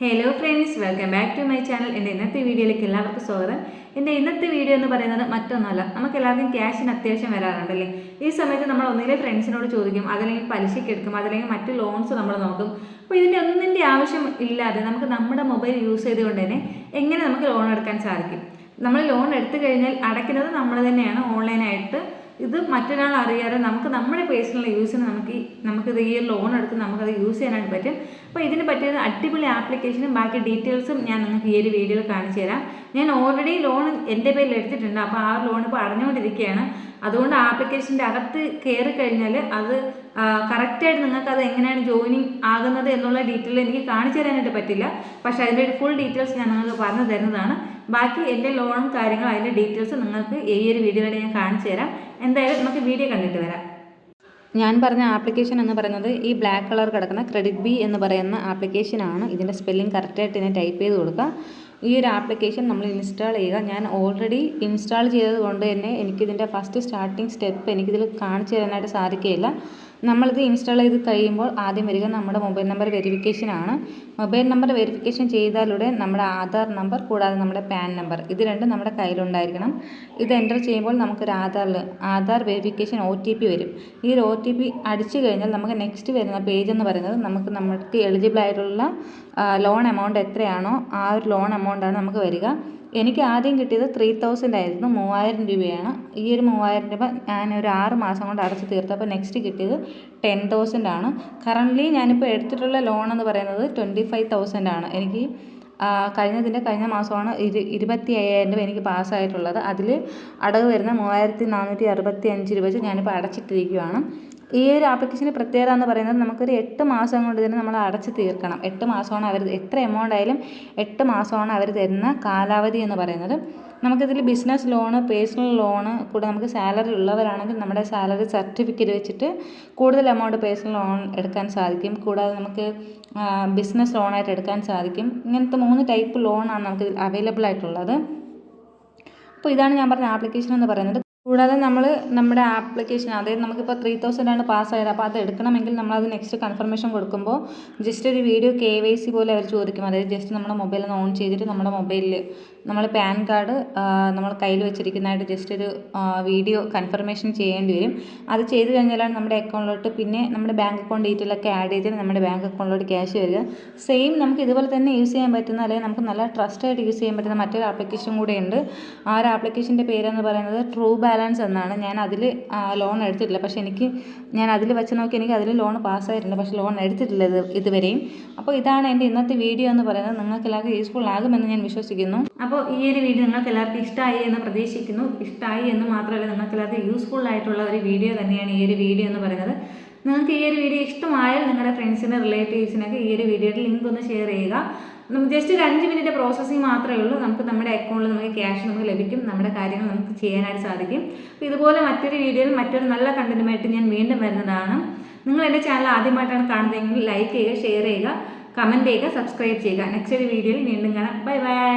Hello friends, welcome back to my channel. എൻ്റെ ഇന്നത്തെ വീഡിയോയിലേക്ക് എല്ലാവർക്കും സ്വാഗതം. എൻ്റെ ഇന്നത്തെ വീഡിയോ എന്ന് പറയുന്നത് മറ്റൊന്നുമല്ല, നമുക്ക് എല്ലാവർക്കും ക്യാഷിന് അത്യാവശ്യം വരാറുണ്ടല്ലേ. ഈ സമയത്ത് നമ്മൾ ഒന്നിലെ ഫ്രണ്ട്സിനോട് ചോദിക്കും, അതല്ലെങ്കിൽ പലിശയ്ക്ക് എടുക്കും, അതല്ലെങ്കിൽ മറ്റ് ലോൺസ് നമ്മൾ നോക്കും. അപ്പോൾ ഇതിൻ്റെ ഒന്നിൻ്റെ ആവശ്യം ഇല്ലാതെ നമുക്ക് നമ്മുടെ മൊബൈൽ യൂസ് ചെയ്തുകൊണ്ട് തന്നെ എങ്ങനെ നമുക്ക് ലോൺ എടുക്കാൻ സാധിക്കും. നമ്മൾ ലോൺ എടുത്തു കഴിഞ്ഞാൽ അടയ്ക്കുന്നത് നമ്മൾ തന്നെയാണ് ഓൺലൈനായിട്ട്. ഇത് മറ്റൊരാൾ അറിയാതെ നമുക്ക് നമ്മുടെ പേഴ്സണൽ യൂസിന് നമുക്കിത് ഈ ലോൺ എടുത്ത് നമുക്കത് യൂസ് ചെയ്യാനായിട്ട് പറ്റും. അപ്പോൾ ഇതിന് പറ്റിയ അടിപൊളി ആപ്ലിക്കേഷനും ബാക്കി ഡീറ്റെയിൽസും ഞാൻ നിങ്ങൾക്ക് ഈ ഒരു വീഡിയോയിൽ കാണിച്ചു തരാം. ഞാൻ ഓൾറെഡി ലോൺ എൻ്റെ പേരിൽ എടുത്തിട്ടുണ്ട്. അപ്പോൾ ആ ലോൺ ഇപ്പോൾ അടഞ്ഞുകൊണ്ടിരിക്കുകയാണ്. അതുകൊണ്ട് ആപ്ലിക്കേഷൻ്റെ അകത്ത് കയറി കഴിഞ്ഞാൽ അത് കറക്റ്റായിട്ട് നിങ്ങൾക്ക് അത് എങ്ങനെയാണ് ജോയിനിങ് ആകുന്നത് എന്നുള്ള ഡീറ്റെയിൽ എനിക്ക് കാണിച്ചു തരാനായിട്ട് പറ്റില്ല. പക്ഷേ അതിൻ്റെ ഒരു ഫുൾ ഡീറ്റെയിൽസ് ഞാൻ നിങ്ങൾക്ക് പറഞ്ഞു തരുന്നതാണ്. ബാക്കി എൻ്റെ ലോണും കാര്യങ്ങളും അതിൻ്റെ ഡീറ്റെയിൽസ് നിങ്ങൾക്ക് ഈ ഒരു വീഡിയോയിലൂടെ ഞാൻ കാണിച്ചു തരാം. എന്തായാലും നമുക്ക് വീഡിയോ കണ്ടിട്ട് വരാം. ഞാൻ പറഞ്ഞ ആപ്ലിക്കേഷൻ എന്ന് പറയുന്നത് ഈ ബ്ലാക്ക് കളർ കിടക്കുന്ന ക്രെഡിറ്റ് ബി എന്ന് പറയുന്ന ആപ്ലിക്കേഷനാണ്. ഇതിൻ്റെ സ്പെല്ലിംഗ് കറക്റ്റായിട്ട് ഞാൻ ടൈപ്പ് ചെയ്ത് കൊടുക്കുക. ഈ ഒരു ആപ്ലിക്കേഷൻ നമ്മൾ ഇൻസ്റ്റാൾ ചെയ്യുക. ഞാൻ ഓൾറെഡി ഇൻസ്റ്റാൾ ചെയ്തത് കൊണ്ട് തന്നെ എനിക്കിതിൻ്റെ ഫസ്റ്റ് സ്റ്റാർട്ടിങ് സ്റ്റെപ്പ് എനിക്കിതിൽ കാണിച്ചു തരാനായിട്ട് സാധിക്കുകയില്ല. നമ്മളിത് ഇൻസ്റ്റാൾ ചെയ്ത് കഴിയുമ്പോൾ ആദ്യം വരിക നമ്മുടെ മൊബൈൽ നമ്പർ വെരിഫിക്കേഷനാണ്. മൊബൈൽ നമ്പർ വെരിഫിക്കേഷൻ ചെയ്താലുടൻ നമ്മുടെ ആധാർ നമ്പർ കൂടാതെ നമ്മുടെ പാൻ നമ്പർ ഇത് രണ്ടും നമ്മുടെ കയ്യിലുണ്ടായിരിക്കണം. ഇത് എൻ്റർ ചെയ്യുമ്പോൾ നമുക്കൊരു ആധാർ വെരിഫിക്കേഷൻ OTP വരും. ഈ ഒരു OTP അടിച്ചു കഴിഞ്ഞാൽ നമുക്ക് നെക്സ്റ്റ് വരുന്ന പേജ് എന്ന് പറയുന്നത് നമുക്ക് എലിജിബിൾ ആയിട്ടുള്ള ലോൺ എമൗണ്ട് എത്രയാണോ ആ ഒരു ലോൺ എമൗണ്ടാണ് നമുക്ക് വരിക. എനിക്ക് ആദ്യം കിട്ടിയത് 3000 ആയിരുന്നു, 3000 രൂപയാണ്. ഈ ഒരു 3000 രൂപ ഞാൻ ഒരു 6 മാസം കൊണ്ട് അടച്ചു തീർത്തു. അപ്പോൾ നെക്സ്റ്റ് കിട്ടിയത് 10,000 ആണ്. കറൻ്റ്ലി ഞാനിപ്പോൾ എടുത്തിട്ടുള്ള ലോൺ എന്ന് പറയുന്നത് 25,000 ആണ്. എനിക്ക് കഴിഞ്ഞ മാസമാണ് 25,000 രൂപ എനിക്ക് പാസ്സായിട്ടുള്ളത്. അതിൽ അടവ് വരുന്ന 3,465 രൂപ വെച്ച് ഞാനിപ്പോൾ അടച്ചിട്ടിരിക്കുകയാണ്. ഈ ഒരു ആപ്ലിക്കേഷൻ്റെ പ്രത്യേകത എന്ന് പറയുന്നത് നമുക്കൊരു 8 മാസം കൊണ്ട് തന്നെ നമ്മൾ അടച്ച് തീർക്കണം. 8 മാസമാണ് അവർ എത്ര എമൗണ്ട് ആയാലും 8 മാസമാണ് അവർ തരുന്ന കാലാവധി എന്ന് പറയുന്നത്. നമുക്കിതിൽ ബിസിനസ് ലോണ്, പേഴ്സണൽ ലോണ് കൂടെ നമുക്ക് സാലറി ഉള്ളവരാണെങ്കിൽ നമ്മുടെ സാലറി സർട്ടിഫിക്കറ്റ് വെച്ചിട്ട് കൂടുതൽ എമൗണ്ട് പേഴ്സണൽ ലോൺ എടുക്കാൻ സാധിക്കും. കൂടാതെ നമുക്ക് ബിസിനസ് ലോണായിട്ട് എടുക്കാൻ സാധിക്കും. ഇങ്ങനത്തെ 3 ടൈപ്പ് ലോണാണ് നമുക്ക് അവൈലബിൾ ആയിട്ടുള്ളത്. അപ്പോൾ ഇതാണ് ഞാൻ പറഞ്ഞ ആപ്ലിക്കേഷൻ എന്ന് പറയുന്നത്. കൂടാതെ നമ്മുടെ ആപ്ലിക്കേഷൻ അതായത് നമുക്കിപ്പോൾ 3000 ആണ് പാസ്സായത്. അപ്പോൾ അത് എടുക്കണമെങ്കിൽ നമ്മളത് നെക്സ്റ്റ് കൺഫർമേഷൻ കൊടുക്കുമ്പോൾ ജസ്റ്റ് ഒരു വീഡിയോ KYC പോലെ അവർ ചോദിക്കും. അതായത് ജസ്റ്റ് നമ്മുടെ മൊബൈലൊന്ന് ഓൺ ചെയ്തിട്ട് നമ്മുടെ മൊബൈലിൽ നമ്മൾ പാൻ കാർഡ് നമ്മൾ കയ്യിൽ വെച്ചിരിക്കുന്നതായിട്ട് ജസ്റ്റ് ഒരു വീഡിയോ കൺഫർമേഷൻ ചെയ്യേണ്ടി വരും. അത് ചെയ്ത് കഴിഞ്ഞാലാണ് നമ്മുടെ അക്കൗണ്ടിലോട്ട് പിന്നെ നമ്മുടെ ബാങ്ക് അക്കൗണ്ട് ഡീറ്റെയിലൊക്കെ ആഡ് ചെയ്തിട്ട് നമ്മുടെ ബാങ്ക് അക്കൗണ്ടിലോട്ട് ക്യാഷ് വരിക. സെയിം നമുക്ക് ഇതുപോലെ തന്നെ യൂസ് ചെയ്യാൻ പറ്റുന്ന അല്ലെങ്കിൽ നമുക്ക് നല്ല ട്രസ്റ്റായിട്ട് യൂസ് ചെയ്യാൻ പറ്റുന്ന മറ്റൊരു ആപ്ലിക്കേഷൻ കൂടെയുണ്ട്. ആ ഒരു ആപ്ലിക്കേഷൻ്റെ പേരെന്ന് പറയുന്നത് ട്രൂ ബാലൻസ് എന്നാണ്. ഞാൻ അതിൽ ലോൺ എടുത്തിട്ടില്ല. പക്ഷേ ഞാൻ അതിൽ വെച്ച് നോക്കി എനിക്ക് അതിൽ ലോൺ പാസ്സായിട്ടുണ്ട്. പക്ഷേ ലോൺ എടുത്തിട്ടില്ല ഇതുവരെയും. അപ്പോൾ ഇതാണ് എൻ്റെ ഇന്നത്തെ വീഡിയോ എന്ന് പറയുന്നത്. നിങ്ങൾക്ക് എല്ലാവർക്കും യൂസ്ഫുൾ ആകുമെന്ന് ഞാൻ വിശ്വസിക്കുന്നു. അപ്പോൾ ഈ ഒരു വീഡിയോ നിങ്ങൾക്ക് എല്ലാവർക്കും ഇഷ്ടമായി എന്ന് പ്രതീക്ഷിക്കുന്നു. ഇഷ്ടമായി എന്ന് മാത്രമല്ല, നിങ്ങൾക്ക് എല്ലാവർക്കും യൂസ്ഫുൾ ആയിട്ടുള്ള ഒരു വീഡിയോ തന്നെയാണ് ഈ ഒരു വീഡിയോ എന്ന് പറയുന്നത്. നിങ്ങൾക്ക് ഈ ഒരു വീഡിയോ ഇഷ്ടമായാൽ നിങ്ങളുടെ ഫ്രണ്ട്സിന് റിലേറ്റീവ്സിനൊക്കെ ഈ ഒരു വീഡിയോയുടെ ലിങ്ക് ഒന്ന് ഷെയർ ചെയ്യുക. നമുക്ക് ജസ്റ്റ് ഒരു 5 മിനിറ്റ് പ്രോസസ്സിങ് മാത്രമേ ഉള്ളൂ. നമുക്ക് നമ്മുടെ അക്കൗണ്ടിൽ നമുക്ക് ക്യാഷ് നമുക്ക് ലഭിക്കും. നമ്മുടെ കാര്യങ്ങൾ നമുക്ക് ചെയ്യാനായിട്ട് സാധിക്കും. അപ്പോൾ ഇതുപോലെ മറ്റൊരു വീഡിയോയിൽ മറ്റൊരു നല്ല കണ്ടന്റുമായിട്ട് ഞാൻ വീണ്ടും വരുന്നതാണ്. നിങ്ങൾ എൻ്റെ ചാനൽ ആദ്യമായിട്ടാണ് കാണുന്നതെങ്കിൽ ലൈക്ക് ചെയ്യുക, ഷെയർ ചെയ്യുക, കമൻറ്റ് ചെയ്യുക, സബ്സ്ക്രൈബ് ചെയ്യുക. നെക്സ്റ്റ് ഒരു വീഡിയോയിൽ വീണ്ടും കാണാം. Bye bye.